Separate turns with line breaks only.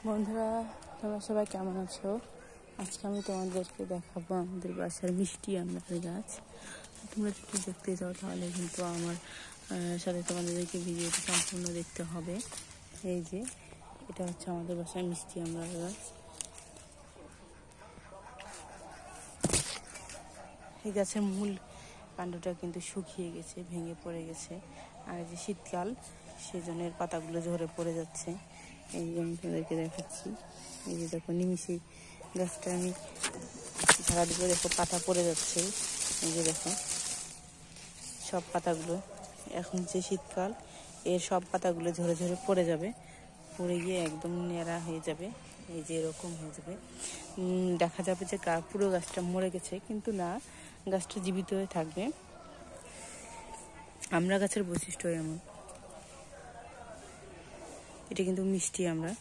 বন্ধুরা, তোমরা সবাই কেমন আছো? আজকে আমি তোমাদেরকে দেখাবো আমাদের বাসার মিষ্টি আমড়ার গাছ। তোমরা যদি দেখতে চাও তাহলে কিন্তু আমার সাথে তোমাদেরকে ভিডিওটি সম্পূর্ণ দেখতে হবে। এই যে এটা হচ্ছে আমাদের বাসার মিষ্টি আমড়ার গাছ। এই গাছের মূল কাণ্ডটা কিন্তু শুকিয়ে গেছে, ভেঙে পড়ে গেছে। আর যে শীতকাল, সেজন্য এর পাতাগুলো ঝরে পড়ে যাচ্ছে। এই যে আমি তোমাদেরকে দেখাচ্ছি। এই যে দেখো, নিমিষেই গাছটা আমি ঝাড়া দিয়ে দেখো পাতা পড়ে যাচ্ছে। এই যে দেখো সব পাতাগুলো, এখন যে শীতকাল, এর সব পাতাগুলো ঝরে ঝরে পড়ে যাবে, পড়ে গিয়ে একদম ন্যাড়া হয়ে যাবে। এই যে এরকম হয়ে যাবে, দেখা যাবে যে পুরো গাছটা মরে গেছে, কিন্তু না, গাছটা জীবিত হয়ে থাকবে। আমড়া গাছের বৈশিষ্ট্য এমন। এটা কিন্তু মিষ্টি আমড়া।